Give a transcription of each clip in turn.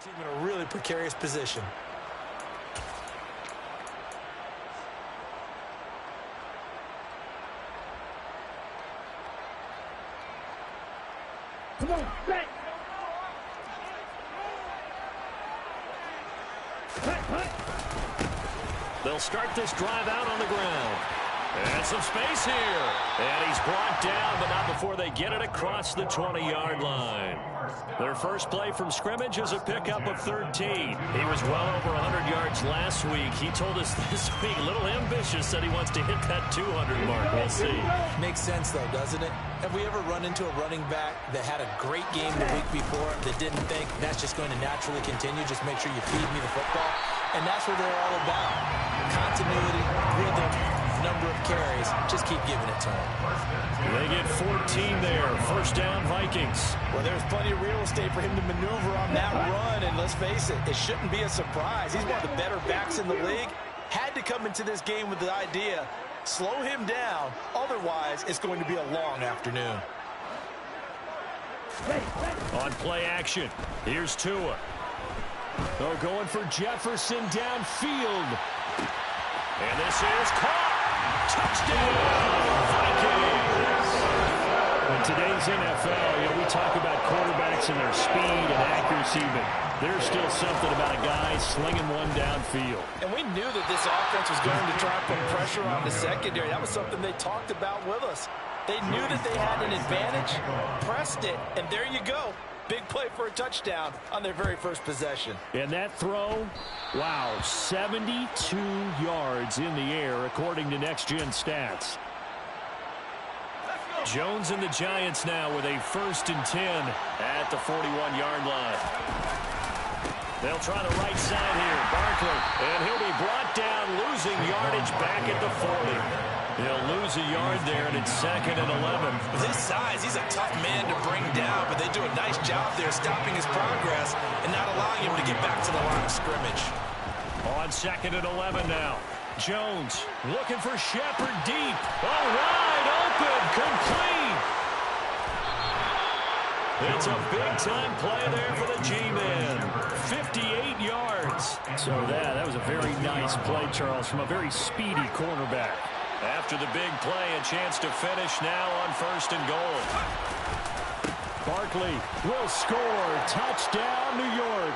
puts him in a really precarious position. Come on, back. They'll start this drive out on the ground. And some space here. And he's brought down, but not before they get it across the 20-yard line. Their first play from scrimmage is a pickup of 13. He was well over 100 yards last week. He told us this week, a little ambitious, said he wants to hit that 200 mark. We'll see. Makes sense, though, doesn't it? Have we ever run into a running back that had a great game the week before that didn't think that's just going to naturally continue? Just make sure you feed me the football. And that's what they're all about. Continuity, rhythm, number of carries. Just keep giving it to them. They get 14 there. First down, Vikings. Well, there's plenty of real estate for him to maneuver on that run. And let's face it, it shouldn't be a surprise. He's one of the better backs in the league. Had to come into this game with the idea, slow him down. Otherwise, it's going to be a long afternoon. On play action, here's Tua. They're going for Jefferson downfield. And this is caught. Touchdown, Vikings. In today's NFL, we talk about quarterbacks and their speed and accuracy, but there's still something about a guy slinging one downfield. And we knew that this offense was going to try and put pressure on the secondary. That was something they talked about with us. They knew that they had an advantage, pressed it, and there you go. Big play for a touchdown on their very first possession. And that throw, wow, 72 yards in the air, according to Next Gen Stats. Jones and the Giants now with a 1st and 10 at the 41-yard line. They'll try the right side here. Barkley, and he'll be brought down, losing yardage back at the 40. He'll lose a yard there, and it's 2nd and 11. With his size, he's a tough man to bring down, but they do a nice job there stopping his progress and not allowing him to get back to the line of scrimmage. On 2nd and 11 now. Jones looking for Shepard deep. Oh, wide open, complete. It's a big-time play there for the G-Man. 58 yards. So that was a very nice play, Charles, from a very speedy cornerback. After the big play, a chance to finish now on 1st and goal. Barkley will score. Touchdown, New York.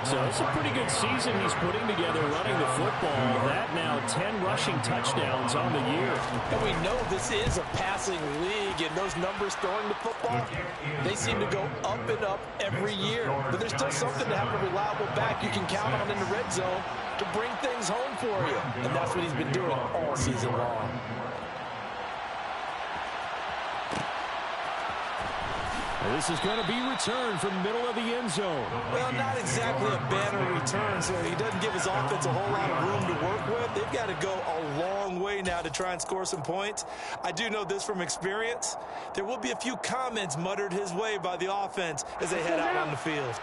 So it's a pretty good season he's putting together running the football. That now 10 rushing touchdowns on the year. And we know this is a passing league, and those numbers throwing the football, they seem to go up and up every year. But there's still something to have a reliable back you can count on in the red zone to bring things home for you. And that's what he's been doing all season long. This is going to be returned from the middle of the end zone. Well, not exactly a banner return, so he doesn't give his offense a whole lot of room to work with. They've got to go a long way now to try and score some points. I do know this from experience. There will be a few comments muttered his way by the offense as they head out on the field.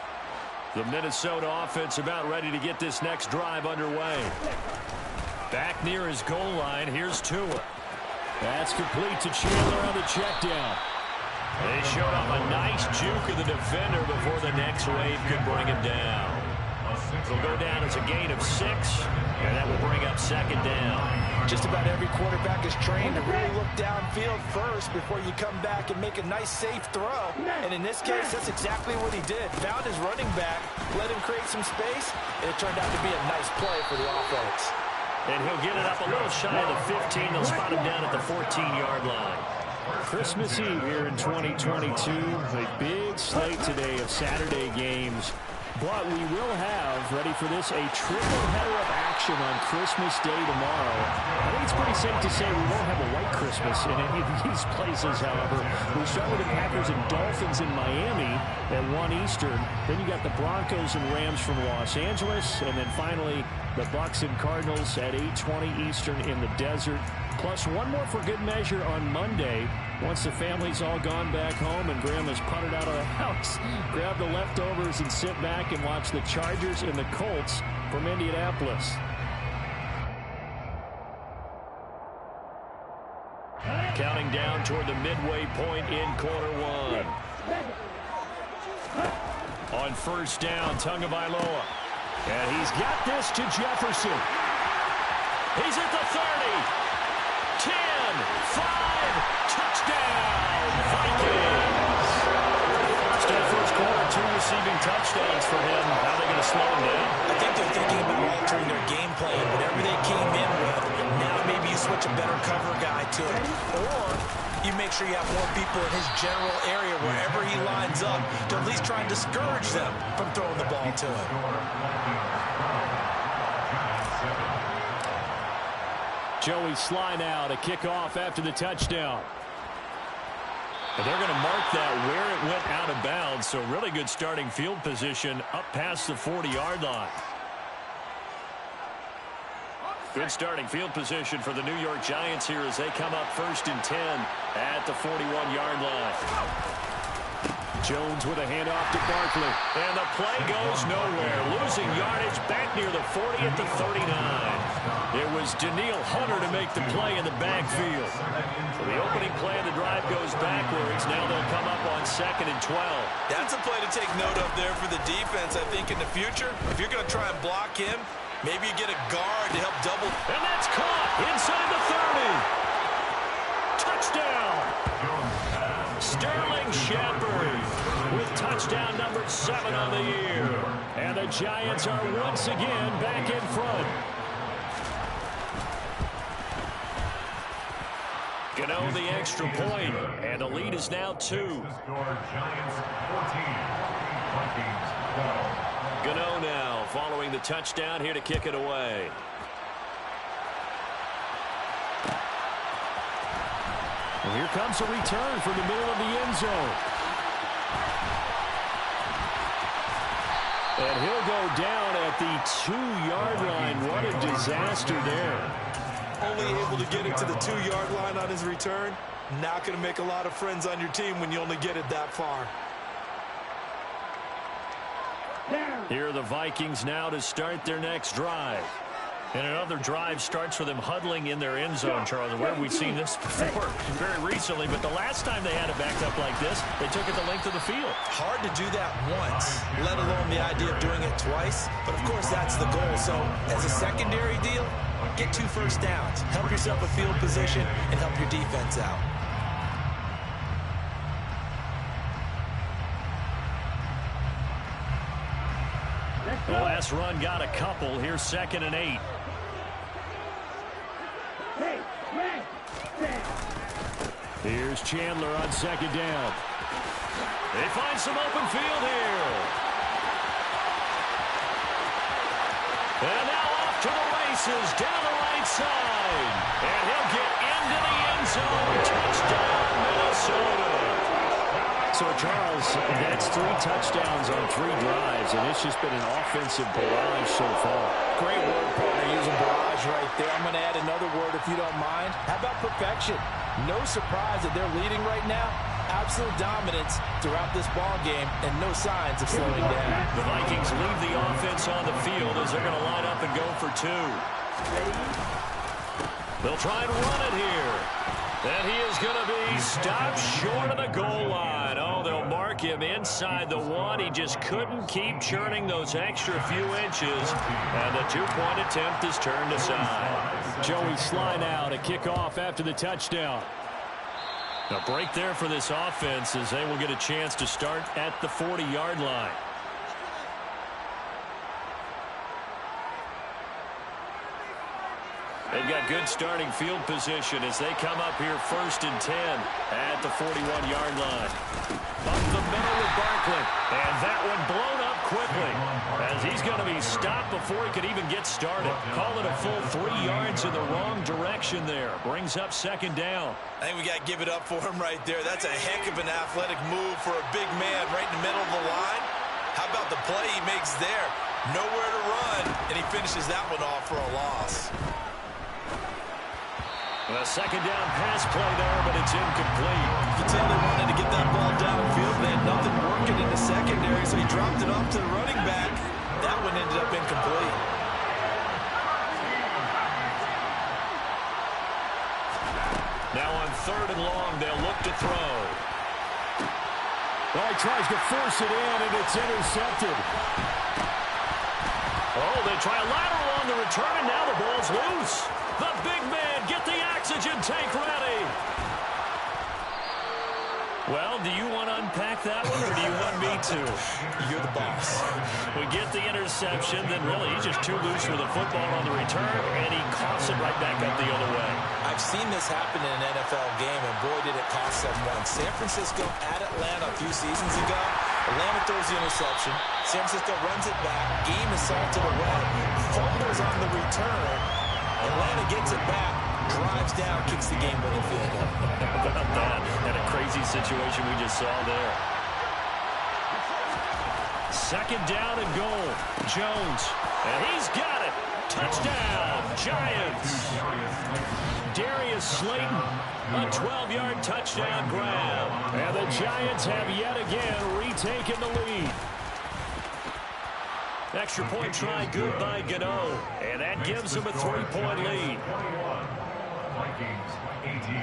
The Minnesota offense about ready to get this next drive underway. Back near his goal line, here's Tua. That's complete to Chandler on the check down. They showed off a nice juke of the defender before the next wave could bring him down. It'll go down as a gain of 6, and that will bring up 2nd down. Just about every quarterback is trained to really look downfield first before you come back and make a nice, safe throw. And in this case, that's exactly what he did. Found his running back, let him create some space, and it turned out to be a nice play for the offense. And he'll get it up a little shy of the 15. They'll spot him down at the 14-yard line. Christmas Eve here in 2022. A big slate today of Saturday games. But we will have, ready for this, a triple header of action on Christmas Day tomorrow. I think it's pretty safe to say we won't have a white Christmas in any of these places, however. We start with the Packers and Dolphins in Miami at 1 Eastern. Then you got the Broncos and Rams from Los Angeles. And then finally, the Bucs and Cardinals at 8:20 Eastern in the desert. Plus one more for good measure on Monday. Once the family's all gone back home and Grandma's puttered out of the house, grab the leftovers and sit back and watch the Chargers and the Colts from Indianapolis. Counting down toward the midway point in quarter one. On first down, Tagovailoa. And he's got this to Jefferson. He's at the 30. 10, 5, touchdown, Vikings. Still first quarter, 2 receiving touchdowns for him. How are they going to slow him down? I think they're thinking about altering their game plan. Whatever they came in with, now maybe you switch a better cover guy to it. Or you make sure you have more people in his general area wherever he lines up to at least try and discourage them from throwing the ball to him. Joey Sly now to kick off after the touchdown. And they're going to mark that where it went out of bounds, so really good starting field position up past the 40-yard line. Good starting field position for the New York Giants here as they come up first and 10 at the 41-yard line. Jones with a handoff to Barkley. And the play goes nowhere. Losing yardage back near the 40 at the 39. It was Danielle Hunter to make the play in the backfield. So the opening play of the drive goes backwards. Now they'll come up on 2nd and 12. That's a play to take note of there for the defense, I think, in the future. If you're going to try and block him, maybe you get a guard to help double. And that's caught inside the 30. Touchdown. Sterling Shepard with touchdown number 7 on the year. And the Giants are once again back in front. Gano the extra point, and the lead is now 2. Gano now following the touchdown here to kick it away. And here comes a return from the middle of the end zone. And he'll go down at the 2-yard line. What a disaster there. Only able to get it to the 2-yard line on his return. Not going to make a lot of friends on your team when you only get it that far. Here are the Vikings now to start their next drive. And another drive starts with them huddling in their end zone, Charles. Where have we seen this before? Very recently, but the last time they had it backed up like this, they took it the length of the field. Hard to do that once, let alone the idea of doing it twice. But, of course, that's the goal. So, as a secondary deal, get 2 first downs. Help yourself with field position and help your defense out. The last run got a couple. Here's 2nd and 8. Here's Chandler on 2nd down. They find some open field here. And now off to the races down the right side. And he'll get into the end zone. Touchdown, Minnesota. So, Charles, that's 3 touchdowns on 3 drives, and it's just been an offensive barrage so far. Great word, partner, using barrage right there. I'm going to add another word if you don't mind. How about perfection? No surprise that they're leading right now. Absolute dominance throughout this ball game and no signs of slowing down. The Vikings leave the offense on the field as they're going to line up and go for 2. They'll try and run it here. And he is going to be stopped short of the goal line. Oh, they'll mark him inside the 1. He just couldn't keep churning those extra few inches. And the 2-point attempt is turned aside. Joey Sly now to kick off after the touchdown. A break there for this offense as they will get a chance to start at the 40-yard line. They've got good starting field position as they come up here 1st and 10 at the 41-yard line. Up the middle with Barkley. And that one blown up quickly as he's going to be stopped before he could even get started. Call it a full 3 yards in the wrong direction there. Brings up 2nd down. I think we got to give it up for him right there. That's a heck of an athletic move for a big man right in the middle of the line. How about the play he makes there? Nowhere to run, and he finishes that one off for a loss. A 2nd down pass play there, but it's incomplete. You can tell they wanted to get that ball downfield. They had nothing working in the secondary, so he dropped it off to the running back. That one ended up incomplete. Now on 3rd and long, they'll look to throw. Well, he tries to force it in, and it's intercepted. Oh, they try a lateral on the return, and now the ball's loose. The big man, get the oxygen tank ready. Well, do you want to unpack that one, or do you want me to? You're the boss. We get the interception, then really he's just too loose with the football on the return, and he coughs it right back up the other way. I've seen this happen in an NFL game, and boy, did it cost them once. San Francisco at Atlanta a few seasons ago. Atlanta throws the interception. San Francisco runs it back. Game is salted away. Fumbles on the return. Atlanta gets it back. Drives down, kicks the game-winning field goal. How about that? And a crazy situation we just saw there. Second down and goal. Jones. And he's got it. Touchdown, Giants. Darius Slayton, a 12-yard touchdown grab. And the Giants have yet again retaken the lead. Extra point try good by Gano. And that gives them a 3-point lead. Vikings 18.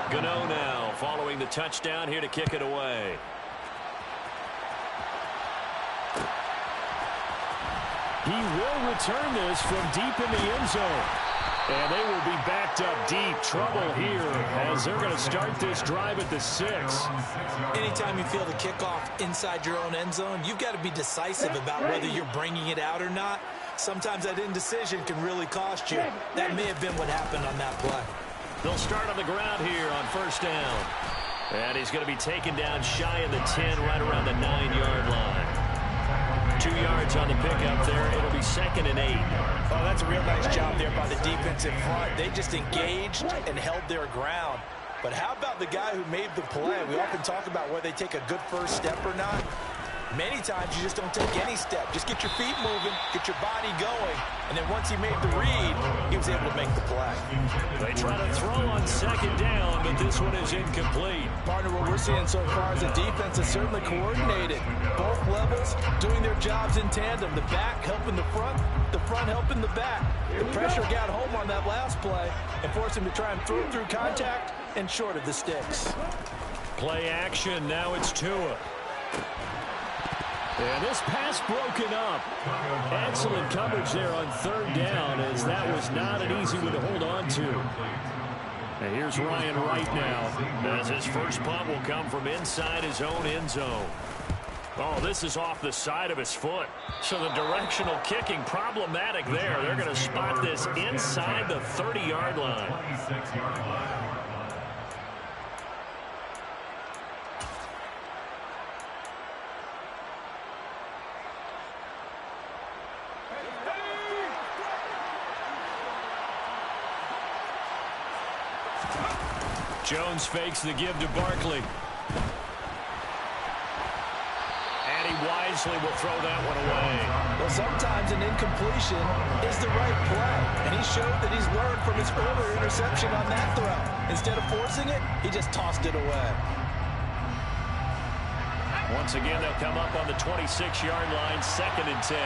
Gano now following the touchdown here to kick it away. He will return this from deep in the end zone. And they will be backed up deep. Trouble here as they're going to start this drive at the 6. Anytime you feel the kickoff inside your own end zone, you've got to be decisive about whether you're bringing it out or not. Sometimes that indecision can really cost you. That may have been what happened on that play. They'll start on the ground here on first down. And he's going to be taken down shy of the 10, right around the 9-yard line. 2 yards on the pickup there. It'll be 2nd and 8. Oh, that's a real nice job there by the defense in front. They just engaged and held their ground. But how about the guy who made the play? We often talk about whether they take a good first step or not. Many times you just don't take any step. Just get your feet moving, get your body going, and then once he made the read, he was able to make the play. They try to throw on second down, but this one is incomplete. Partner, what we're seeing so far is the defense is certainly coordinated. Both levels doing their jobs in tandem. The back helping the front helping the back. The pressure got home on that last play and forced him to try and throw through contact and short of the sticks. Play action, now it's Tua. And this pass broken up. Excellent coverage there on third down, as that was not an easy one to hold on to. And here's Ryan Wright now, as his first punt will come from inside his own end zone. Oh, this is off the side of his foot. So the directional kicking problematic there. They're going to spot this inside the 30-yard line. Jones fakes the give to Barkley. And he wisely will throw that one away. Well, sometimes an incompletion is the right play. And he showed that he's learned from his earlier interception on that throw. Instead of forcing it, he just tossed it away. Once again, they'll come up on the 26-yard line, 2nd and 10.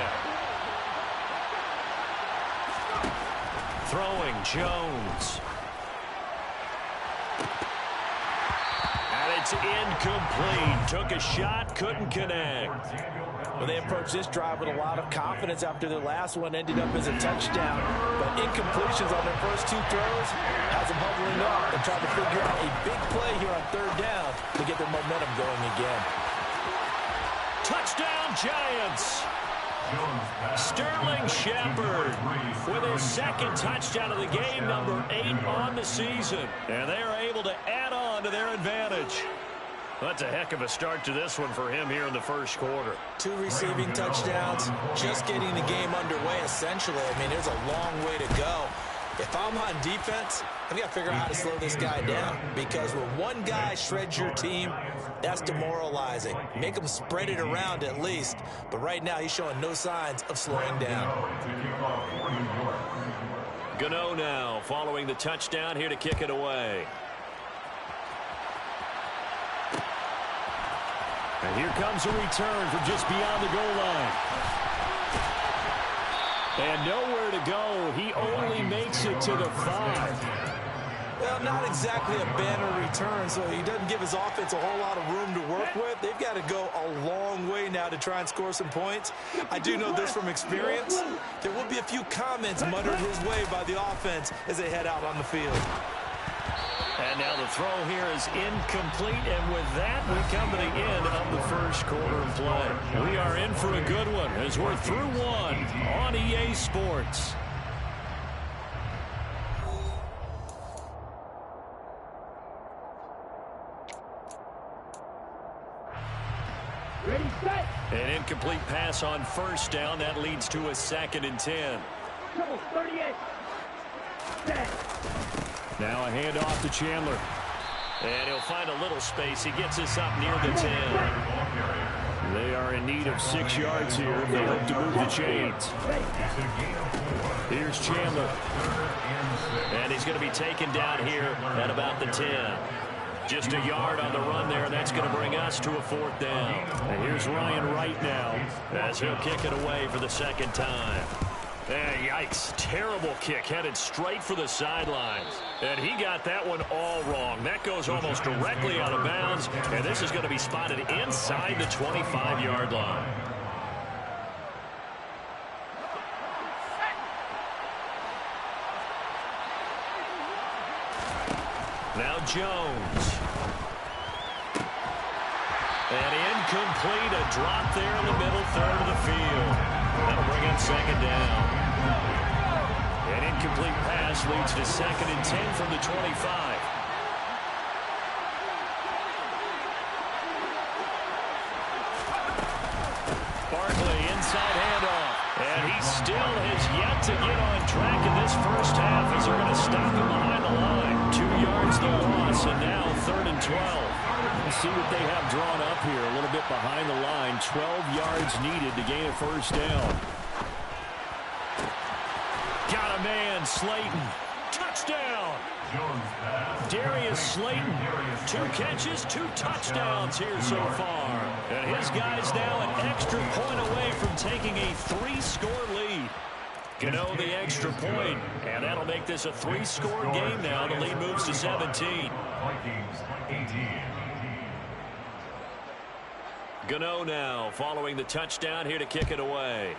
Throwing Jones. It's incomplete. Took a shot, couldn't connect. Well, they approached this drive with a lot of confidence after their last one ended up as a touchdown. But incompletions on their first 2 throws has them huddling up and trying to figure out a big play here on third down to get their momentum going again. Touchdown, Giants. Sterling Shepard with his 2nd touchdown of the game, number 8 on the season. And they are able to add on to their advantage. That's a heck of a start to this one for him here in the first quarter. 2 receiving touchdowns, just getting the game underway essentially. I mean, there's a long way to go. If I'm on defense, I've got to figure out how to slow this guy down, because when one guy shreds your team, that's demoralizing. Make him spread it around at least. But right now, he's showing no signs of slowing down. Gano now following the touchdown here to kick it away. And here comes a return from just beyond the goal line. And nowhere to go. He only makes it to the 5. Well, not exactly a banner return, so he doesn't give his offense a whole lot of room to work with. They've got to go a long way now to try and score some points. I do know this from experience. There will be a few comments muttered his way by the offense as they head out on the field. And now the throw here is incomplete, and with that, we come to the end of the first quarter of play. We are in for a good one as we're through one on EA Sports. Ready, set. An incomplete pass on first down. That leads to a 2nd and 10. Trouble, 38. Set. Now a handoff to Chandler. And he'll find a little space. He gets us up near the 10. They are in need of 6 yards here if they hope to move the chains. Here's Chandler. And he's going to be taken down here at about the 10. Just a yard on the run there, and that's going to bring us to a 4th down. And here's Ryan Wright now as he'll kick it away for the 2nd time. Yikes, terrible kick, headed straight for the sidelines. And he got that one all wrong. That goes almost directly out of bounds, and this is going to be spotted inside the 25-yard line. Now Jones. And incomplete, a drop there in the middle third of the field. That'll bring up 2nd down. An incomplete pass leads to 2nd and 10 from the 25. Barkley inside handoff. And he still has yet to get on track in this first half as they're going to stop him behind the line. 2 yards the loss, and now 3rd and 12. Let's see what they have drawn up here. A little bit behind the line. 12 yards needed to gain a first down. Got a man, Slayton. Touchdown. Darius Slayton. 2 catches, 2 touchdowns here so far. And his guy's now an extra point away from taking a 3-score lead. Gano the extra point, and that'll make this a 3-score game now. The lead moves to 17. Gano now following the touchdown here to kick it away.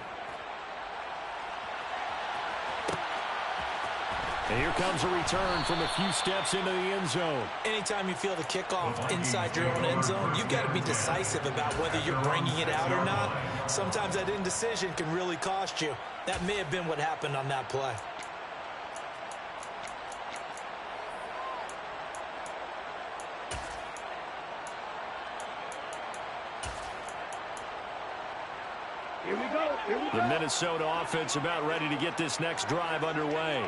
And here comes a return from a few steps into the end zone. Anytime you feel the kickoff inside your own end zone, you've got to be decisive about whether you're bringing it out or not. Sometimes that indecision can really cost you. That may have been what happened on that play. Here we go. Here we go. The Minnesota offense about ready to get this next drive underway.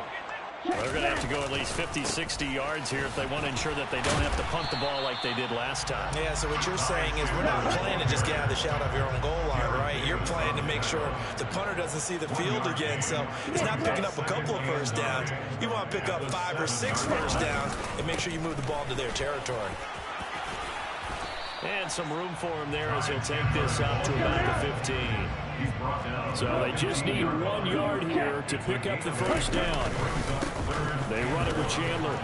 Well, they're going to have to go at least 50, 60 yards here if they want to ensure that they don't have to punt the ball like they did last time. Yeah, so what you're saying is we're not playing to just get out of the shot of your own goal line, right? You're playing to make sure the punter doesn't see the field again. So it's not picking up a couple of first downs. You want to pick up 5 or 6 first downs and make sure you move the ball into their territory. And some room for him there as he'll take this up to about the 15. So they just need 1 yard here to pick up the first down. They run it with Chandler.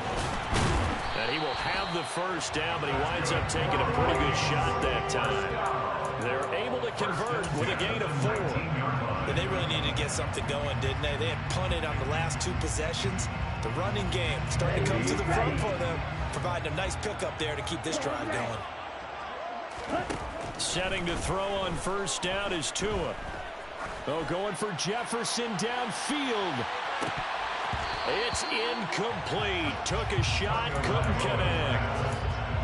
And he will have the first down, but he winds up taking a pretty good shot that time. They're able to convert with a gain of 4. And they really needed to get something going, didn't they? They had punted on the last 2 possessions. The running game starting to come to the front for them, providing a nice pickup there to keep this drive going. Setting to throw on first down is Tua. Oh, going for Jefferson downfield. It's incomplete. Took a shot, couldn't connect.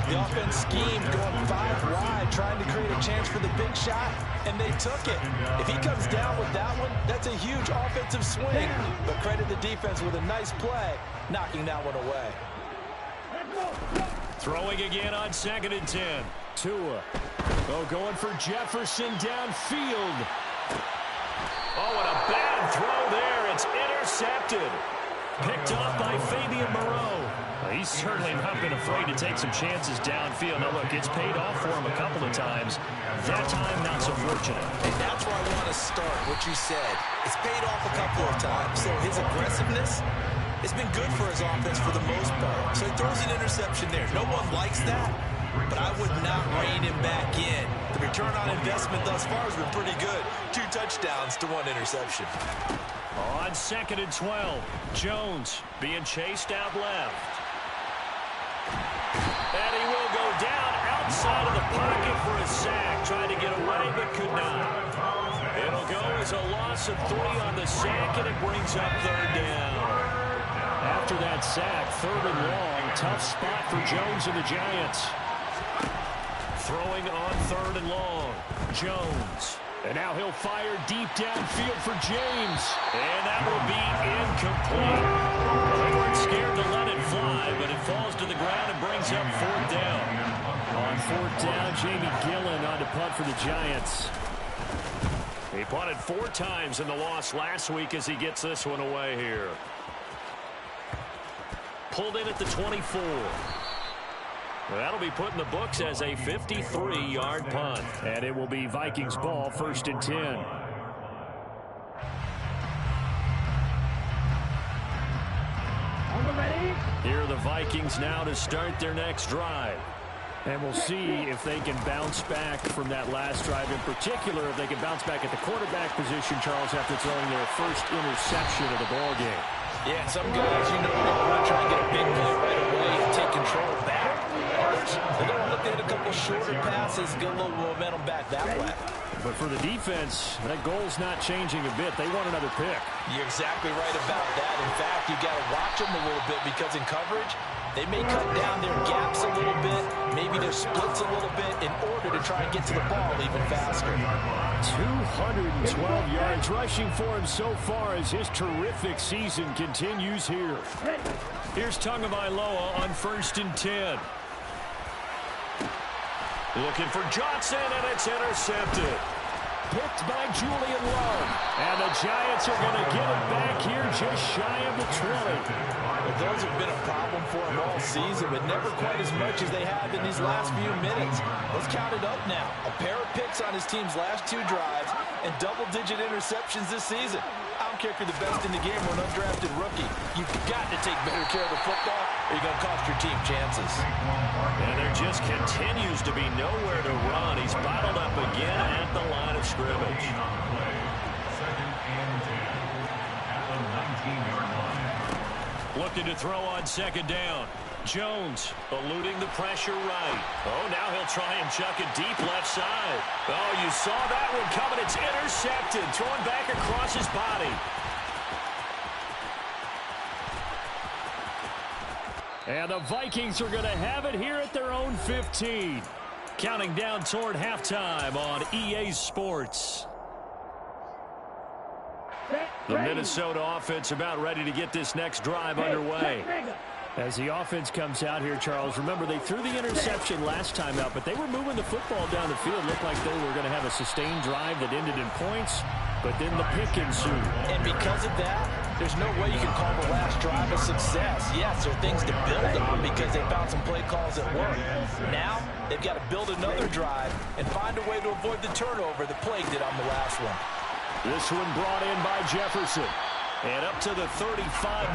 The offense schemed going 5 wide, trying to create a chance for the big shot, and they took it. If he comes down with that one, that's a huge offensive swing. But credit the defense with a nice play, knocking that one away. Throwing again on 2nd and 10. Tua. Oh, going for Jefferson downfield. Oh, and a bad throw there. It's intercepted. Picked off by Fabian Moreau. He's certainly not been afraid to take some chances downfield. Now, look, it's paid off for him a couple of times. That time, not so fortunate. And that's where I want to start, what you said. It's paid off a couple of times. So his aggressiveness, it's been good for his offense for the most part. So he throws an interception there. No one likes that, but I would not rein him back in. The return on investment thus far has been pretty good. 2 touchdowns to 1 interception. On 2nd and 12, Jones being chased out left. And he will go down outside of the pocket for a sack. Tried to get away, but could not. It'll go as a loss of 3 on the sack, and it brings up 3rd down. After that sack, 3rd and long. Tough spot for Jones and the Giants. Throwing on 3rd and long. Jones. And now he'll fire deep downfield for James. And that will be incomplete. They weren't scared to let it fly, but it falls to the ground and brings up 4th down. On 4th down, Jamie Gillen on to punt for the Giants. He punted 4 times in the loss last week as he gets this one away here. Pulled in at the 24. That'll be put in the books as a 53-yard punt. And it will be Vikings ball, 1st and 10. Here are the Vikings now to start their next drive. And we'll see if they can bounce back from that last drive. In particular, if they can bounce back at the quarterback position, Charles, after throwing their first interception of the ballgame. Yeah, some guys, you know, they want to try and get a big play right away and take control back. Others, they're going to look at a couple shorter passes, get a little momentum back that way. But for the defense, that goal's not changing a bit. They want another pick. You're exactly right about that. In fact, you got to watch them a little bit because in coverage, they may cut down their gaps a little bit, maybe their splits a little bit in order to try and get to the ball even faster. 212 yards rushing for him so far as his terrific season continues here. Here's Tagovailoa on 1st and 10. Looking for Johnson, and it's intercepted. Picked by Julian Love. And the Giants are going to get it back here just shy of the 20. Well, those have been a problem for him all season, but never quite as much as they have in these last few minutes. Let's count it up now. A pair of picks on his team's last 2 drives and double-digit interceptions this season. I don't care if you're the best in the game or an undrafted rookie. You've got to take better care of the football or you're going to cost your team chances. And there just continues to be nowhere to run. He's bottled up again at the line of scrimmage. Looking to throw on 2nd down. Jones eluding the pressure right. Oh, now he'll try and chuck it deep left side. Oh, you saw that one coming. It's intercepted. Thrown back across his body. And the Vikings are going to have it here at their own 15. Counting down toward halftime on EA Sports. The Minnesota offense about ready to get this next drive underway. As the offense comes out here, Charles, remember they threw the interception last time out, but they were moving the football down the field. Looked like they were going to have a sustained drive that ended in points, but then the pick ensued. And because of that, there's no way you can call the last drive a success. Yes, there are things to build on because they found some play calls that work. Now, they've got to build another drive and find a way to avoid the turnover that plagued it on the last one. This one brought in by Jefferson. And up to the 35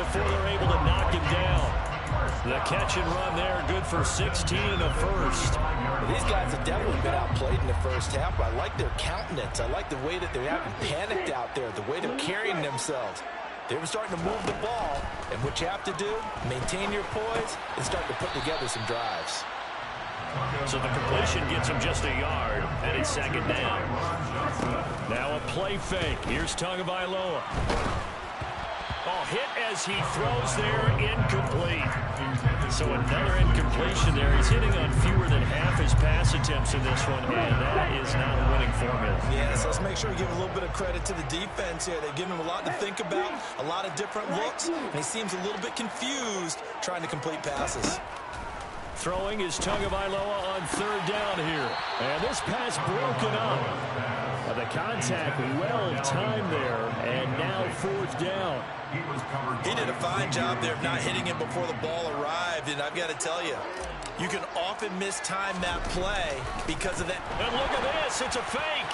before they're able to knock him down. The catch and run there, good for 16 in the first. These guys have definitely been outplayed in the first half, but I like their countenance. I like the way that they haven't panicked out there, the way they're carrying themselves. They were starting to move the ball, and what you have to do, maintain your poise and start to put together some drives. So the completion gets him just a yard, and it's 2nd down. Now a play fake. Here's Tagovailoa. Oh, hit as he throws there, incomplete. So another incompletion there. He's hitting on fewer than half his pass attempts in this one, and that is not a winning formula. Yeah, so let's make sure we give a little bit of credit to the defense here. They give him a lot to think about, a lot of different looks, and he seems a little bit confused trying to complete passes. Throwing is Tagovailoa on 3rd down here. And this pass broken up. The contact well timed there, and now 4th down. He did a fine job there of not hitting him before the ball arrived, and I've got to tell you, you can often mistime that play because of that. And look at this, it's a fake.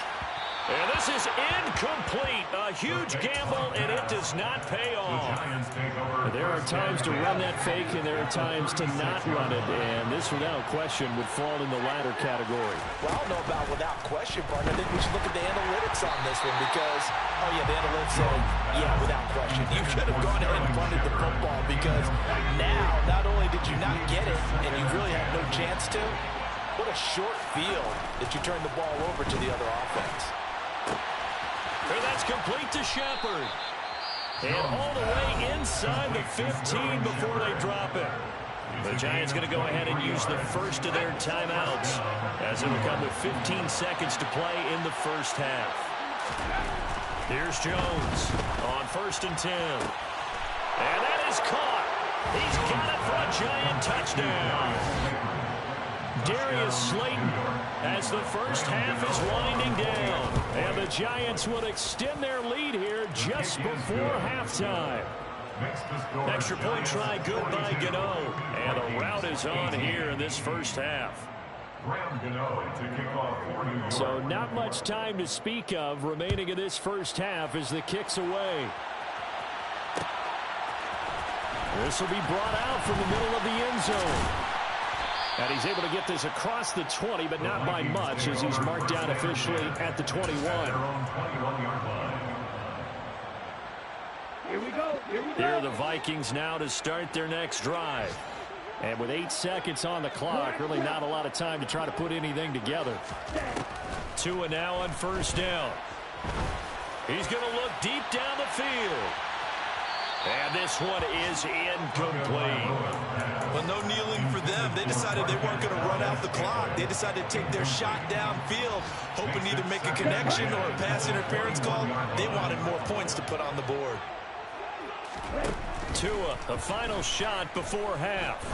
And this is incomplete. A huge gamble, and it does not pay off. There are times to run that fake, and there are times to not run it. And this, without question, would fall in the latter category. Well, I don't know about without question, Bart. I think we should look at the analytics on this one because, oh, yeah, the analytics say, yeah, without question. You should have gone ahead and punted the football because now, not only did you not get it, and you really had no chance to, what a short field that you turned the ball over to the other offense. And that's complete to Shepard. And all the way inside the 15 before they drop it. The Giants going to go ahead and use the first of their timeouts as it'll come with 15 seconds to play in the first half. Here's Jones on 1st and 10. And that is caught. He's got it for a Giant touchdown. Darius Slayton as the first half is winding down. And the Giants will extend their lead here just before halftime. Extra point try good by Gano. And the route is on here in this first half. So not much time to speak of remaining in this first half as the kick's away. This will be brought out from the middle of the end zone. And he's able to get this across the 20, but not by much as he's marked down officially at the 21. Here we go. Here are the Vikings now to start their next drive. And with 8 seconds on the clock, really not a lot of time to try to put anything together. Tua now on 1st down. He's going to look deep down the field. And this one is incomplete. Well, no kneeling for them. They decided they weren't going to run out the clock. They decided to take their shot downfield, hoping to either make a connection or a pass interference call. They wanted more points to put on the board. Tua, a final shot before half.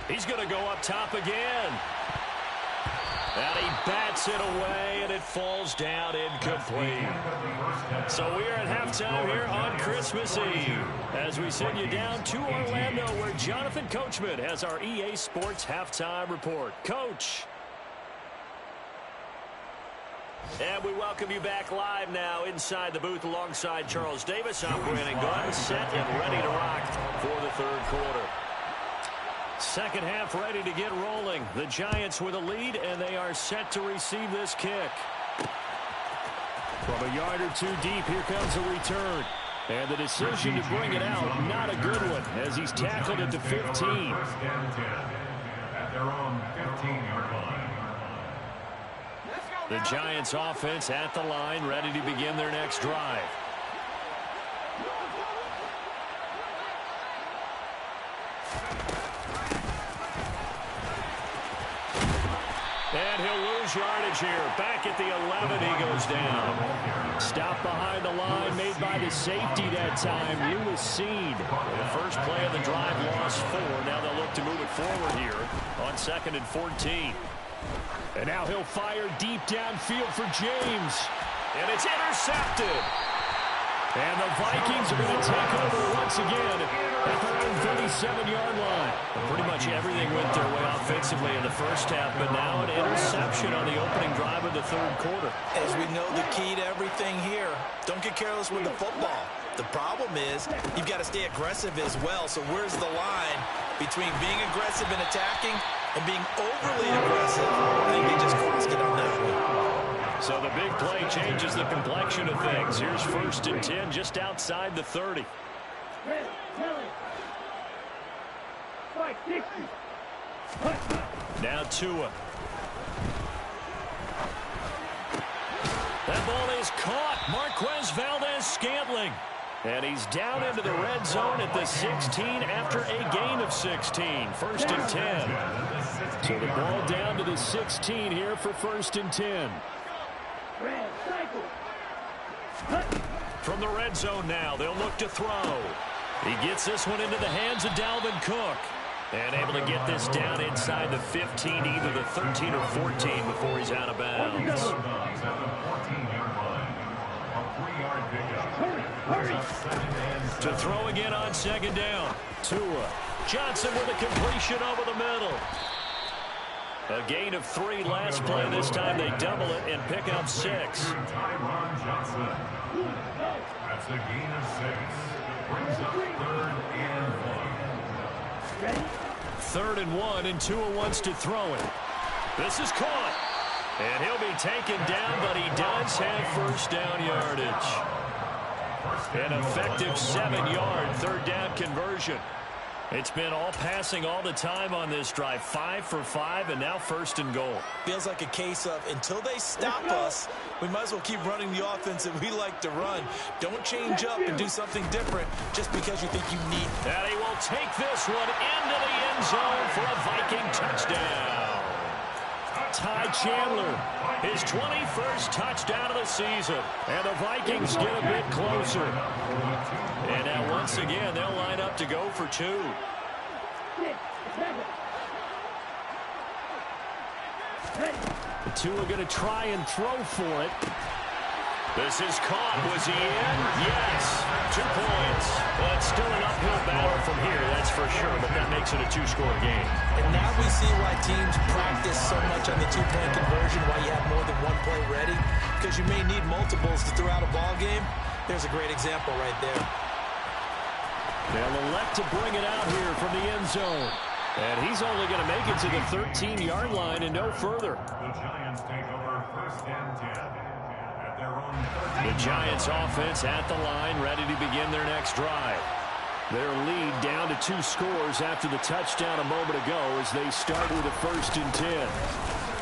He's going to go up top again. And he bats it away, and it falls down incomplete. So we are at halftime here on Christmas Eve as we send you down to Orlando where Jonathan Coachman has our EA Sports Halftime Report. Coach. And we welcome you back live now inside the booth alongside Charles Davis. I'm Brandon Gunn, set and ready to rock for the third quarter. Second half ready to get rolling. The Giants with a lead, and they are set to receive this kick. From a yard or two deep, here comes a return. And the decision to bring it out, not a good one, as he's tackled at the 15. At their own 15-yard line. The Giants offense at the line, ready to begin their next drive. And he'll lose yardage here. Back at the 11, he goes down. Stop behind the line made by the safety that time, Lewis Seed. The first play of the drive lost 4. Now they'll look to move it forward here on 2nd and 14. And now he'll fire deep downfield for James. And it's intercepted. And the Vikings are going to take over once again at their own 37-yard line. Pretty much everything went their way offensively in the first half, but now an interception on the opening drive of the third quarter. As we know, the key to everything here, don't get careless with the football. The problem is you've got to stay aggressive as well. So where's the line between being aggressive and attacking and being overly aggressive? I think they just crossed it on that one. So the big play changes the complexion of things. Here's 1st and 10 just outside the 30. Now Tua. That ball is caught. Marquez Valdes-Scantling. And he's down into the red zone at the 16 after a gain of 16. 1st and 10. So the ball down to the 16 here for 1st and 10. From the red zone now, they'll look to throw. He gets this one into the hands of Dalvin Cook. And able to get this down inside the 15, either the 13 or 14 before he's out of bounds. To throw again on 2nd down. Tua. Johnson with a completion over the middle. A gain of 3 last play. This time they double it and pick up 6. Tyron Johnson. That's a gain of 6. Brings up 3rd and 1. Ready? 3rd and 1, and Tua wants to throw it. This is caught. And he'll be taken down, but he does have first down yardage. An effective 7-yard 3rd down conversion. It's been all passing all the time on this drive. 5 for 5, and now 1st and goal. Feels like a case of until they stop us, we might as well keep running the offense that we like to run. Don't change up and do something different just because you think you need it. And he will take this one into the end zone for a Viking touchdown. Ty Chandler, his 21st touchdown of the season. And the Vikings get a bit closer. And now once again, they'll line up to go for 2. 6, 7. Ready? The two are going to try and throw for it. This is caught. Was he in? Yes. 2 points. But still an uphill battle from here, that's for sure. But that makes it a 2-score game. And now we see why teams practice so much on the 2-point conversion, why you have more than 1 play ready, because you may need multiples to throw out a ball game. There's a great example right there. They'll elect to bring it out here from the end zone. And he's only going to make it to the 13-yard line and no further. The Giants take over 1st and 10 at their own. The Giants offense at the line, ready to begin their next drive. Their lead down to 2 scores after the touchdown a moment ago as they start with a 1st and 10.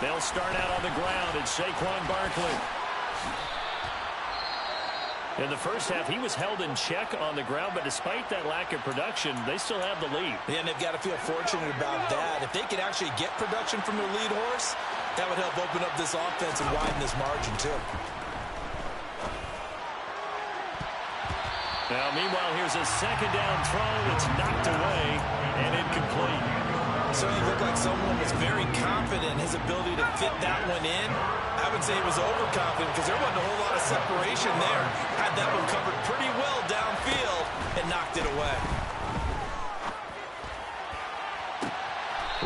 They'll start out on the ground at Saquon Barkley. In the first half, he was held in check on the ground, but despite that lack of production, they still have the lead. Yeah, and they've got to feel fortunate about that. If they could actually get production from their lead horse, that would help open up this offense and widen this margin, too. Now, meanwhile, here's a 2nd down throw that's knocked away and incomplete. Certainly looked like someone was very confident in his ability to fit that one in. I would say he was overconfident because there wasn't a whole lot of separation there. Had that one covered pretty well downfield and knocked it away.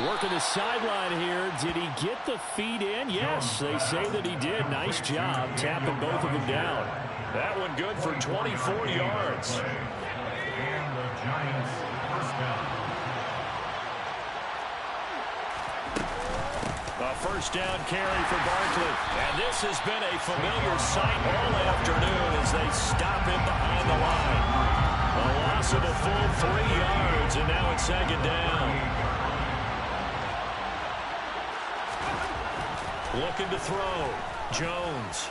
Working the sideline here. Did he get the feet in? Yes, they say that he did. Nice job tapping both of them down. That one good for 24 yards. And the Giants 1st down. A 1st down carry for Barkley. And this has been a familiar sight all afternoon as they stop him behind the line. A loss of a full 3 yards, and now it's 2nd down. Looking to throw. Jones.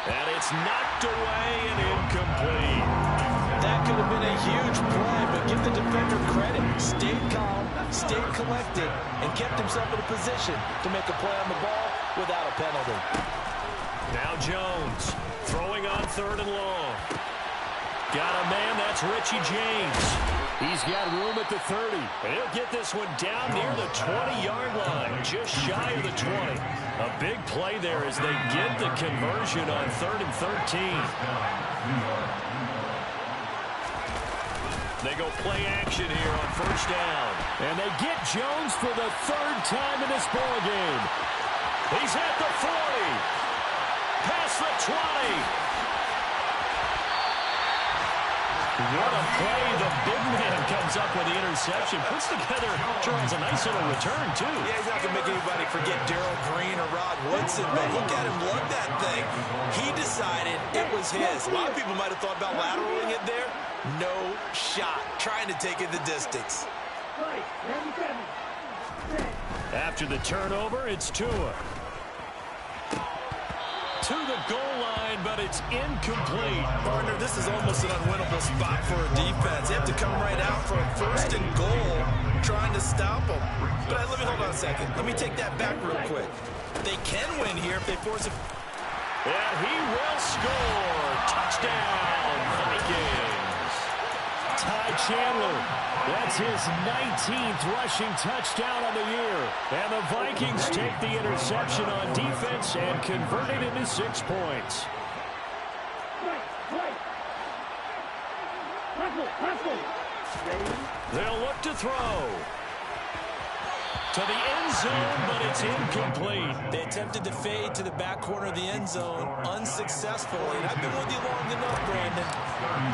And it's knocked away and incomplete. That could have been a huge play, but give the defender credit. Stayed calm, stayed collected, and kept himself in a position to make a play on the ball without a penalty. Now Jones throwing on 3rd and long. Got a man, that's Richie James. He's got room at the 30. And he'll get this one down near the 20-yard line, just shy of the 20. A big play there as they get the conversion on 3rd and 13. They go play action here on 1st down. And they get Jones for the 3rd time in this ball game. He's at the 40. Past the 20. What a play. The big man comes up with the interception. Puts together, Charles, a nice little return, too. Yeah, he's not going to make anybody forget Darrell Green or Rod Woodson, but look at him lug that thing. He decided it was his. A lot of people might have thought about lateraling it there. No shot. Trying to take it the distance. Right, 97. After the turnover, it's Tua. To the goal line, but it's incomplete. Partner, this is almost an unwinnable spot for a defense. They have to come right out for a 1st and goal, trying to stop them. But let me hold on a second. Let me take that back real quick. They can win here if they force it. And he will score. Touchdown, Vikings. Ty Chandler. That's his 19th rushing touchdown on the year. And the Vikings take the interception on defense and convert it into 6 points. Ready? They'll look to throw. to the end zone, but it's incomplete. They attempted to fade to the back corner of the end zone unsuccessfully. And I've been with you long enough, Brandon.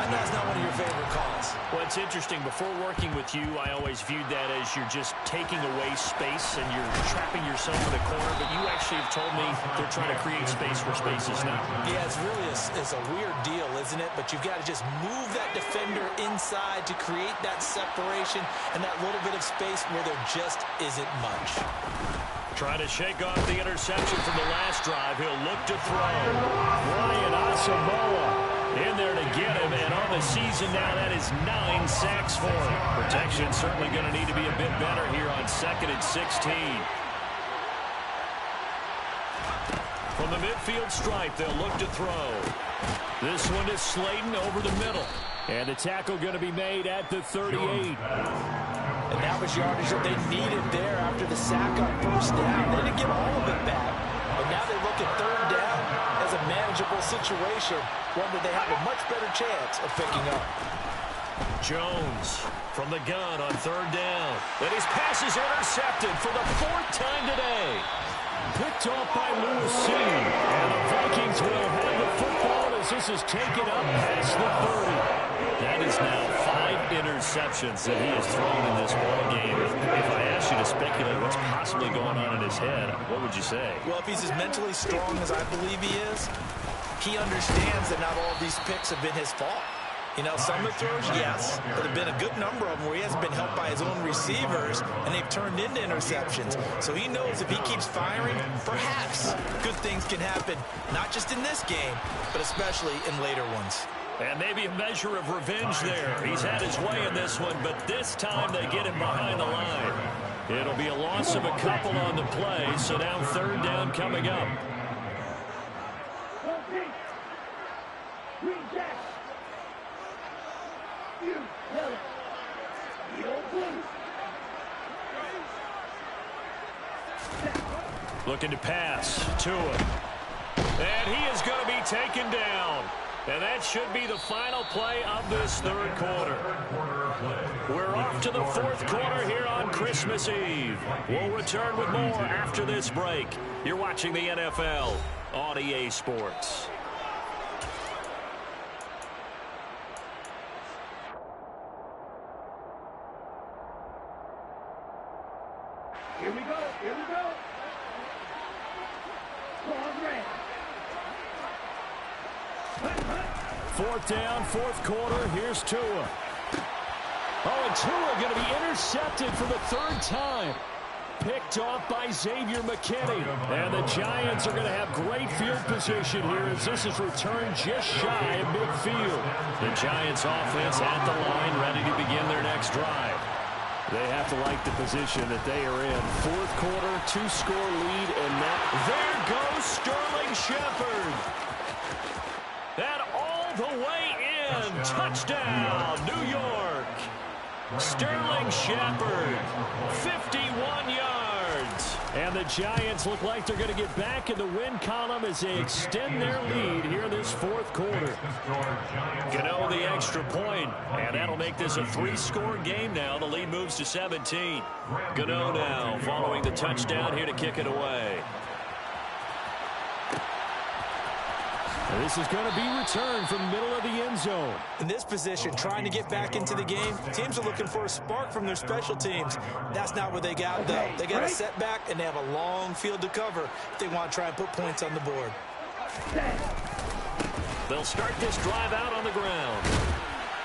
I know it's not one of your favorite calls. Well, it's interesting. Before working with you, I always viewed that as you're just taking away space and you're trapping yourself in a corner. But you actually have told me they're trying to create space where space is not. Yeah, it's really it's a weird deal, isn't it? But you've got to just move that defender inside to create that separation and that little bit of space where there just isn't much. Trying to shake off the interception from the last drive. He'll look to throw. Brian Asamoah in there to get him. And on the season now, that is 9 sacks for him. Protection certainly going to need to be a bit better here on 2nd and 16. From the midfield stripe, they'll look to throw. This one is Slayton over the middle. And the tackle going to be made at the 38. And that was yardage that they needed there after the sack on first down. They didn't get all of it back. But now they look at third down as a manageable situation, one that they have a much better chance of picking up. Jones from the gun on third down. And his pass is intercepted for the 4th time today. Picked off by Lewis Cine. And the Vikings will have the football as this is taken up past the 30. That is now 5 interceptions that he has thrown in this ball game. If I asked you to speculate what's possibly going on in his head, what would you say? Well, if he's as mentally strong as I believe he is, he understands that not all of these picks have been his fault. You know, some of the throws, yes, but there have been a good number of them where he hasn't been helped by his own receivers, and they've turned into interceptions. So he knows if he keeps firing, perhaps good things can happen, not just in this game, but especially in later ones. And maybe a measure of revenge there. He's had his way in this one, but this time they get him behind the line. It'll be a loss of a couple on the play, so now third down coming up. Looking to pass to him. And he is going to be taken down. And that should be the final play of this third quarter. We're off to the 4th quarter here on Christmas Eve. We'll return with more after this break. You're watching the NFL on EA Sports. Here we go. Here we go. Ball red. 4th down, 4th quarter. Here's Tua. Oh, and Tua going to be intercepted for the 3rd time. Picked off by Xavier McKinney. And the Giants are going to have great field position here as this is returned just shy of midfield. The Giants offense at the line, ready to begin their next drive. They have to like the position that they are in. 4th quarter, 2-score lead, and that. There goes Sterling Shepard. That all the way in. Touchdown, New York. Sterling Shepard, 51 yards. And the Giants look like they're going to get back in the win column as they extend their lead here this 4th quarter. Gano the extra point, and that'll make this a 3-score game now. The lead moves to 17. Gano now following the touchdown here to kick it away. This is going to be returned from the middle of the end zone. In this position, trying to get back into the game, teams are looking for a spark from their special teams. That's not what they got, though. They got a setback, and they have a long field to cover if they want to try and put points on the board. They'll start this drive out on the ground.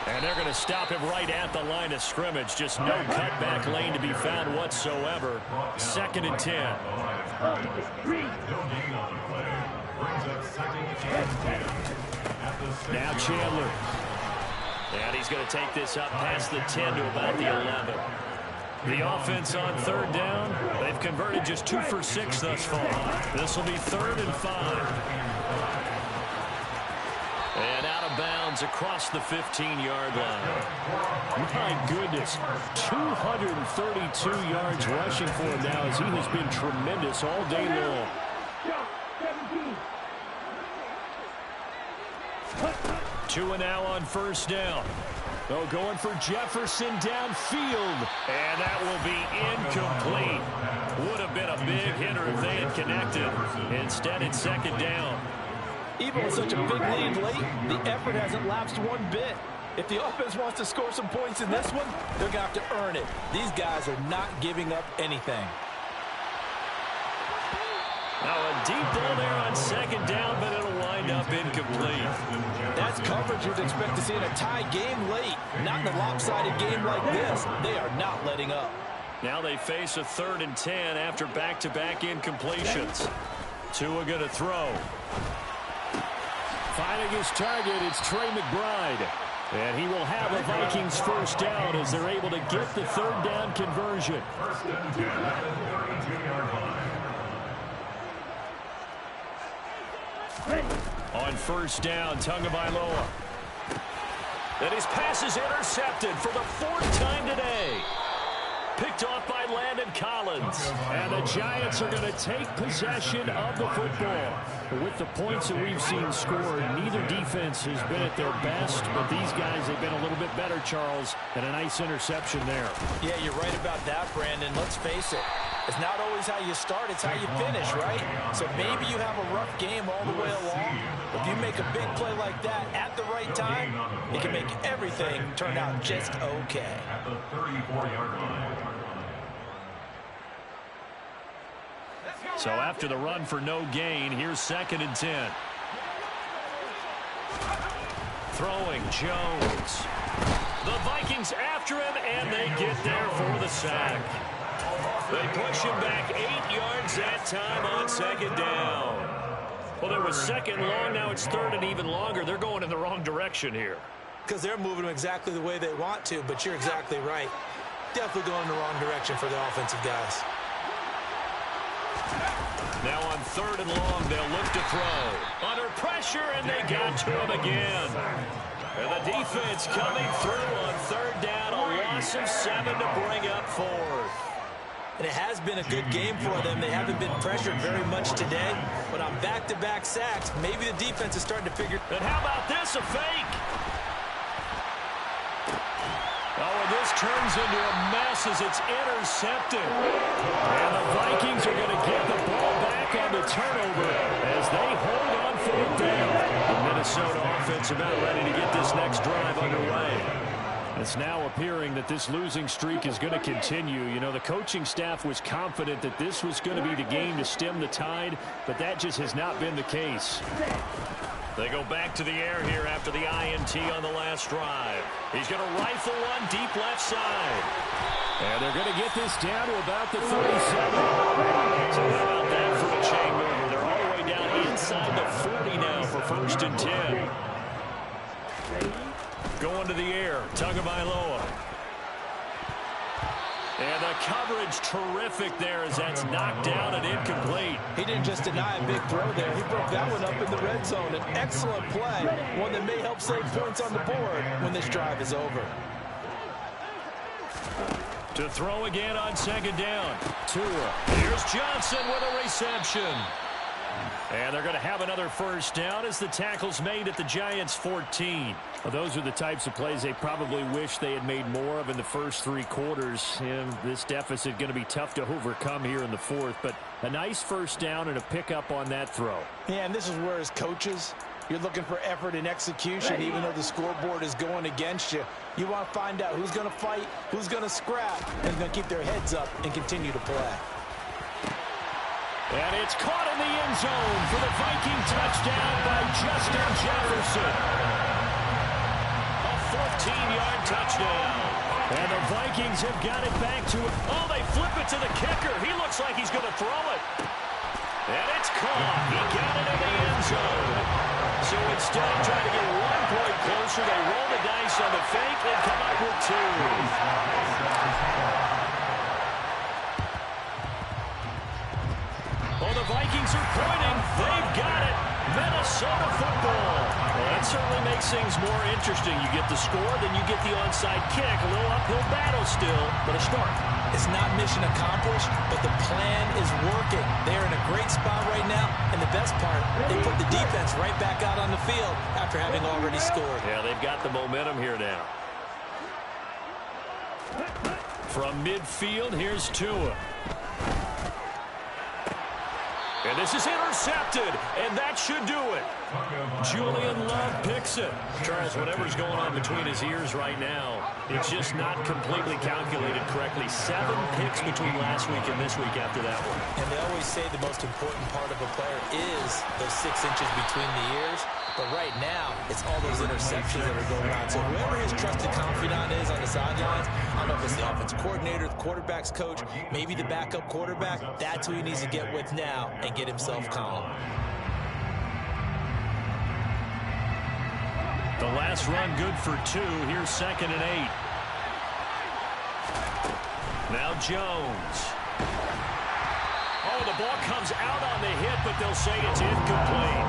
And they're going to stop him right at the line of scrimmage. Just no cutback lane to be found whatsoever. 2nd and 10. Now Chandler. And he's going to take this up past the 10 to about the 11. The offense on 3rd down, they've converted just 2 for 6 thus far. This will be 3rd and 5. And out of bounds across the 15-yard line. My goodness, 232 yards rushing for him now as he has been tremendous all day long. Tua now on 1st down. Oh, going for Jefferson downfield. And that will be incomplete. Would have been a big hitter if they had connected. Instead, it's second down. Even with such a big lead late, the effort hasn't lapsed one bit. If the offense wants to score some points in this one, they're going to have to earn it. These guys are not giving up anything. Now a deep ball there on second down, but it'll wind up incomplete. That's coverage you'd expect to see in a tie game late. Not in a lopsided game like this. They are not letting up. Now they face a 3rd and 10 after back-to-back incompletions. Tua going to throw. Finding his target, it's Trey McBride. And he will have a Vikings first down as they're able to get the 3rd down conversion. First and 10 at the 32-yard line. On first down, Tagovailoa. And his pass is intercepted for the 4th time today. Picked off by Landon Collins. And the Giants are going to take possession of the football. With the points that we've seen scored, neither defense has been at their best, but these guys have been a little bit better, Charles, and a nice interception there. Yeah, you're right about that, Brandon. Let's face it. It's not always how you start, it's how you finish, right? So maybe you have a rough game all the way along. If you make a big play like that at the right time, it can make everything turn out just okay. At the 34-yard line. So after the run for no gain, here's 2nd and 10. Throwing Jones. The Vikings after him, and they get there for the sack. They push him back 8 yards that time on second down. Well, there was second long. Now it's 3rd and even longer. They're going in the wrong direction here. Because they're moving them exactly the way they want to, but you're exactly right. Definitely going in the wrong direction for the offensive guys. Now on 3rd and long, they'll look to throw. Under pressure, and they got to him again. And the defense coming through on 3rd down. A loss of 7 to bring up 4th. And it has been a good game for them. They haven't been pressured very much today. But on back-to-back sacks, maybe the defense is starting to figure. And how about this, a fake? Oh, and this turns into a mess as it's intercepted. And the Vikings are going to get the ball back on the turnover as they hold on 4th down. The Minnesota offense about ready to get this next drive underway. It's now appearing that this losing streak is going to continue. You know, the coaching staff was confident that this was going to be the game to stem the tide, but that just has not been the case. They go back to the air here after the INT on the last drive. He's going to rifle one deep left side. And they're going to get this down to about the 37. So how about that for a chain mover? They're all the way down inside the 40 now for 1st and 10. Going to the air, Tagovailoa. And the coverage terrific there as that's knocked down and incomplete. He didn't just deny a big throw there. He broke that one up in the red zone. An excellent play, one that may help save points on the board when this drive is over. To throw again on second down. Tua. Here's Johnson with a reception. And they're going to have another first down as the tackle's made at the Giants' 14. Well, those are the types of plays they probably wish they had made more of in the first 3 quarters. And this deficit going to be tough to overcome here in the 4th. But a nice first down and a pickup on that throw. Yeah, and this is where as coaches, you're looking for effort and execution, even though the scoreboard is going against you. You want to find out who's going to fight, who's going to scrap, and who's going to keep their heads up and continue to play. And it's caught in the end zone for the Viking touchdown by Justin Jefferson. A 14-yard touchdown. And the Vikings have got it back to it. Oh, they flip it to the kicker. He looks like he's going to throw it. And it's caught. He got it in the end zone. So instead of trying to get 1 point closer, they roll the dice on the fake and come up with 2. Oh, the Vikings are pointing. They've got it. Minnesota football. Well, that certainly makes things more interesting. You get the score, then you get the onside kick. A little uphill battle still, but a start. It's not mission accomplished, but the plan is working. They're in a great spot right now, and the best part, they put the defense right back out on the field after having already scored. Yeah, they've got the momentum here now. From midfield, here's Tua. And this is intercepted, and that should do it. Julian Love picks it. Charles, whatever's going on between his ears right now, it's just not completely calculated correctly. 7 picks between last week and this week after that one. And they always say the most important part of a player is those 6 inches between the ears. But right now, it's all those interceptions that are going on. So whoever his trusted confidant is on the sidelines, I don't know if it's the offensive coordinator, the quarterback's coach, maybe the backup quarterback, that's who he needs to get with now and get himself calm. The last run good for 2. Here's 2nd and 8. Now Jones. Oh, the ball comes out on the hit, but they'll say it's incomplete.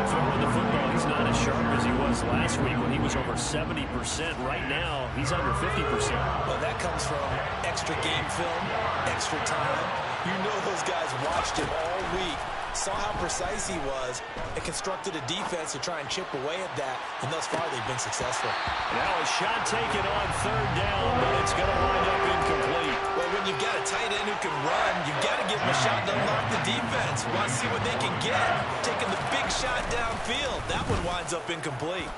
Throwing the football, he's not as sharp as he was last week when he was over 70%. Right now, he's under 50%. Well, that comes from extra game film, extra time. You know those guys watched him all week, saw how precise he was, and constructed a defense to try and chip away at that, and thus far they've been successful. Now a shot taken on 3rd down, but it's going to wind up incomplete. Well, when you've got a tight end who can run, you've got to give him a shot to unlock the defense. Want to see what they can get. Taking the big shot downfield. That one winds up incomplete.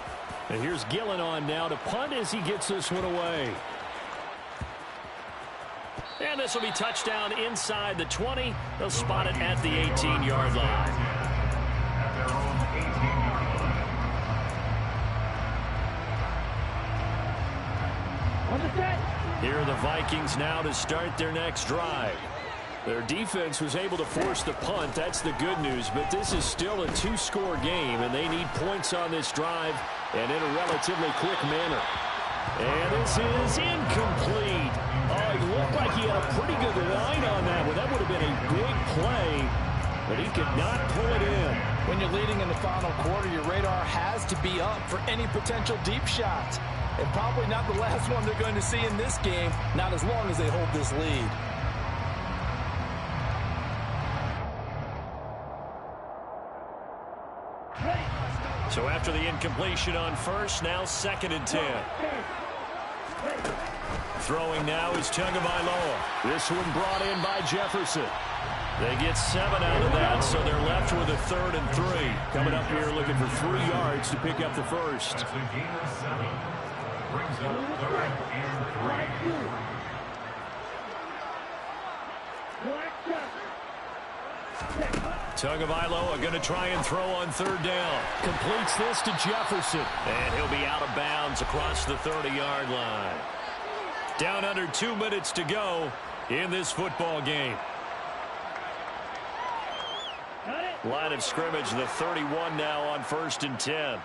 And here's Gillen on now to punt as he gets this one away. And this will be touchdown inside the 20. They'll spot it at the 18-yard line. At their own 18-yard line. On the set. Here are the Vikings now to start their next drive. Their defense was able to force the punt. That's the good news. But this is still a 2-score game, and they need points on this drive and in a relatively quick manner. And this is incomplete. Oh, it looked like he had a pretty good line on that one. That would have been a big play, but he could not pull it in. When you're leading in the final quarter, your radar has to be up for any potential deep shots. And probably not the last one they're going to see in this game, not as long as they hold this lead. So after the incompletion on 1st, now 2nd and 10. Throwing now is Tagovailoa. This one brought in by Jefferson. They get 7 out of that, so they're left with a 3rd and 3. Coming up here looking for 3 yards to pick up the first. That's a gain of 7. Brings up 3rd and 3. Tagovailoa going to try and throw on 3rd down. Completes this to Jefferson. And he'll be out of bounds across the 30-yard line. Down under 2 minutes to go in this football game. Line of scrimmage, the 31 now on 1st and 10.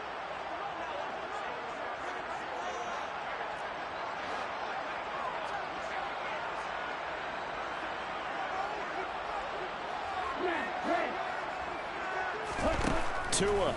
Tua.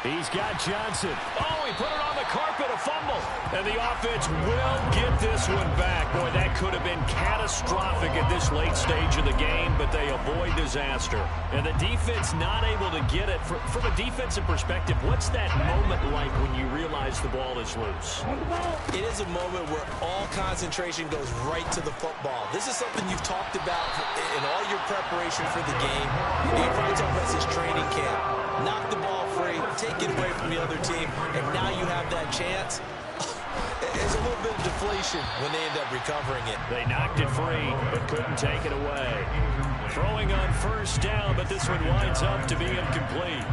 He's got Johnson. Oh, he put it on the carpet, a fumble. And the offense will get this one back. Boy, that could have been catastrophic at this late stage of the game, but they avoid disaster. And the defense not able to get it. From a defensive perspective, what's that moment like when you realize the ball is loose? It is a moment where all concentration goes right to the football. This is something you've talked about in all your preparation for the game. In Franchise versus training camp. Knock the ball free, take it away from the other team, and now you have that chance. There's a little bit of deflation when they end up recovering it. They knocked it free, but couldn't take it away. Throwing on 1st down, but this one winds up to be incomplete.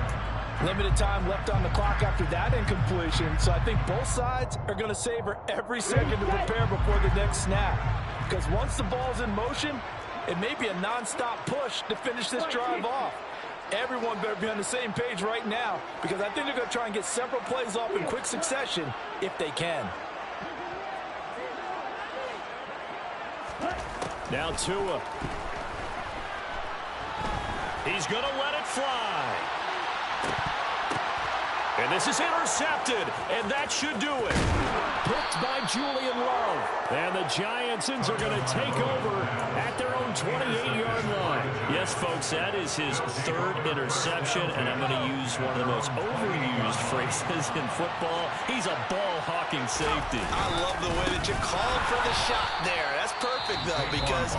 Limited time left on the clock after that incompletion, so I think both sides are going to savor every second to prepare before the next snap. Because once the ball's in motion, it may be a non-stop push to finish this drive off. Everyone better be on the same page right now, because I think they're going to try and get several plays off in quick succession if they can. Now Tua. He's going to let it fly. And this is intercepted, and that should do it. Picked by Julian Love. And the Giants are going to take over at their own 28-yard line. Yes, folks, that is his third interception, and I'm going to use one of the most overused phrases in football. He's a ball-hawking safety. I love the way that you called for the shot there. That's perfect, though, because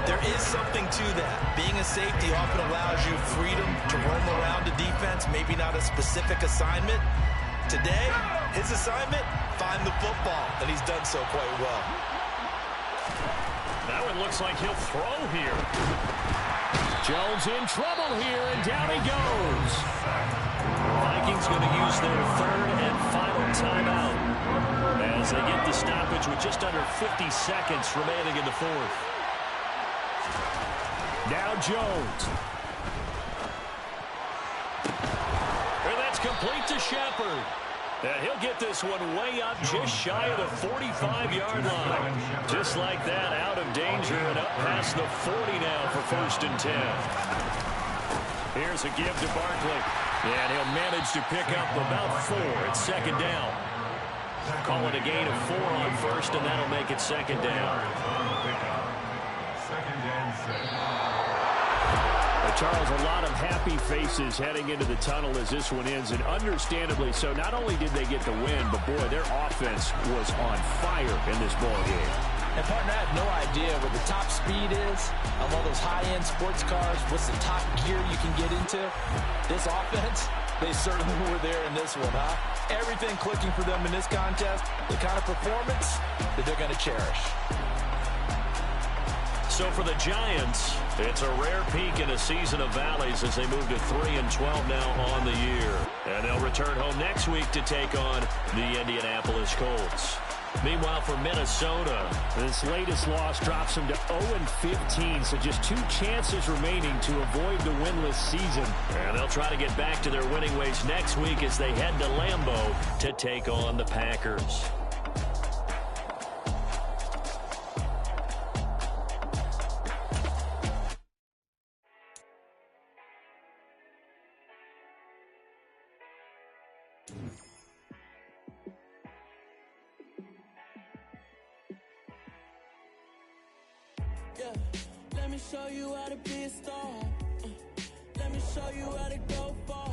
there is something to that. Being a safety often allows you freedom to roam around the defense, maybe not a specific assignment. Today, his assignment, find the football, and he's done so quite well. Now it looks like he'll throw here. Jones in trouble here, and down he goes. Vikings going to use their third and final timeout as they get the stoppage with just under 50 seconds remaining in the fourth. Now Jones. And that's complete to Shepard. And he'll get this one way up just shy of the 45-yard line. Just like that, out of danger and up past the 40 now for 1st and 10. Here's a give to Barkley. And he'll manage to pick up about 4 at 2nd down. Call it a gain of 4 on 1st, and that'll make it 2nd down. 2nd and 7. Charles, a lot of happy faces heading into the tunnel as this one ends, and understandably so. Not only did they get the win, but, boy, their offense was on fire in this ball game. And, partner, I have no idea what the top speed is of all those high-end sports cars. What's the top gear you can get into? This offense, they certainly were there in this one, huh? Everything clicking for them in this contest, the kind of performance that they're going to cherish. So for the Giants, it's a rare peak in a season of valleys as they move to 3-12 now on the year. And they'll return home next week to take on the Indianapolis Colts. Meanwhile, for Minnesota, this latest loss drops them to 0-15, so just 2 chances remaining to avoid the winless season. And they'll try to get back to their winning ways next week as they head to Lambeau to take on the Packers. Yeah, let me show you how to be a star. Let me show you how to go far,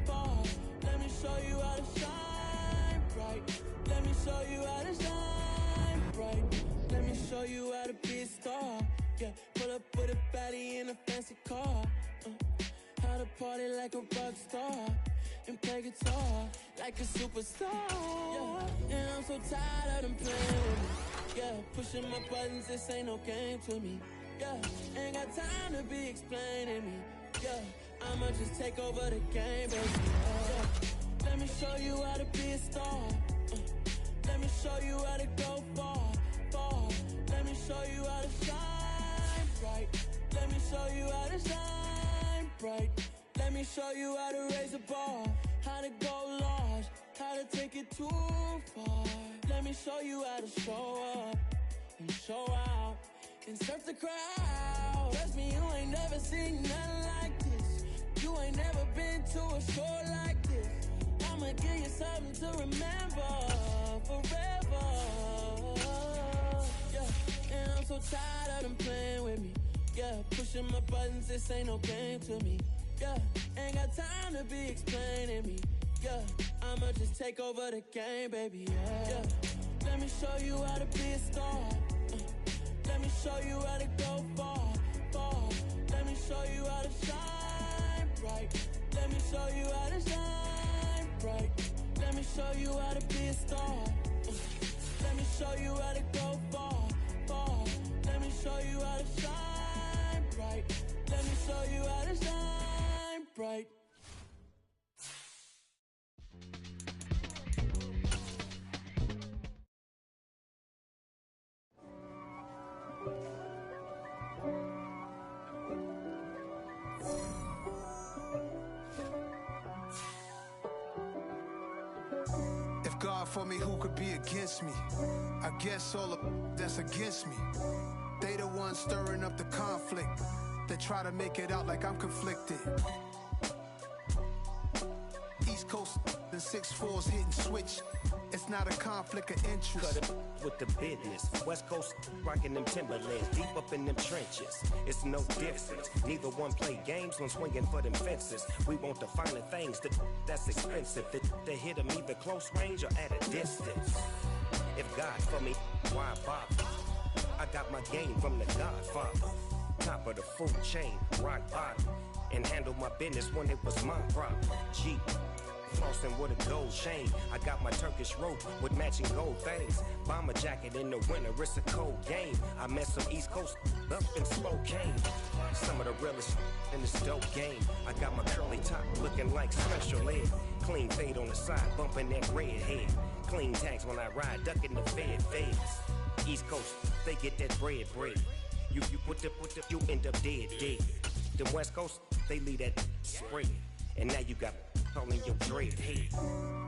far. Let me show you how to shine bright. Let me show you how to shine bright. Let me show you how to be a star. Yeah, pull up with a baddie in a fancy car. How to party like a rock star and play guitar like a superstar. Yeah, and I'm so tired of them playing with me. Yeah, pushing my buttons, this ain't no game to me. Yeah, ain't got time to be explaining me. Yeah, I'ma just take over the game, baby. Yeah, let me show you how to be a star. Let me show you how to go far, far. Let me show you how to shine bright. Let me show you how to shine bright. Let me show you how to raise a bar, how to go large, how to take it too far. Let me show you how to show up and show out and surf the crowd. Trust me, you ain't never seen nothing like this. You ain't never been to a show like this. I'ma give you something to remember forever. Yeah, and I'm so tired of them playing with me. Yeah, pushing my buttons, this ain't no game to me. Yeah, ain't got time to be explaining me. Yeah, I'ma just take over the game, baby. Yeah, let me show you how to be a star. Let me show you how to go far, far. Let me show you how to shine bright. Let me show you how to shine bright. Let me show you how to be a star. Let me show you how to go far, far. Let me show you how to shine bright. Let me show you how to shine bright. If God for me, who could be against me? I guess all of that's against me. They the ones stirring up the conflict. They try to make it out like I'm conflicted. East Coast, and 6'4's hitting switch. It's not a conflict of interest. Cut it with the business. West Coast rocking them Timberlands, deep up in them trenches. It's no difference. Neither one play games when swinging for them fences. We want the finer things that's expensive. They hit them either close range or at a distance. If God for me, why bother? I got my game from the Godfather. Top of the food chain, rock bottom. And handle my business when it was my problem. Jeep. Flossing with a gold chain. I got my Turkish rope with matching gold things. Bomber jacket in the winter, it's a cold game. I met some East Coast up in Spokane. Some of the realest in this dope game. I got my curly top looking like special ed. Clean fade on the side, bumping that red head. Clean tags when I ride, ducking the feds. East Coast, they get that bread. You you end up dead. The West Coast, they leave that spread. And now you got all in your dread head.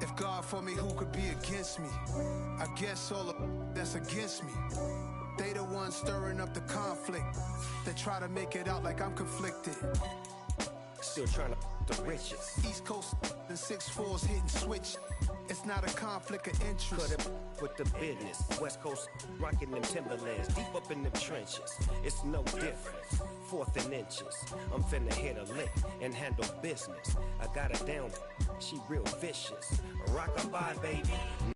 If God for me, who could be against me? I guess all that's against me. They the ones stirring up the conflict. They try to make it out like I'm conflicted. Still trying to the riches. East Coast and 6'4's hitting switch. It's not a conflict of interest. Cut it with the business. West Coast rocking them Timberlands, deep up in them trenches. It's no difference. 4th and inches. I'm finna hit a lick and handle business. I got her down. She real vicious. Rock-a-bye, baby.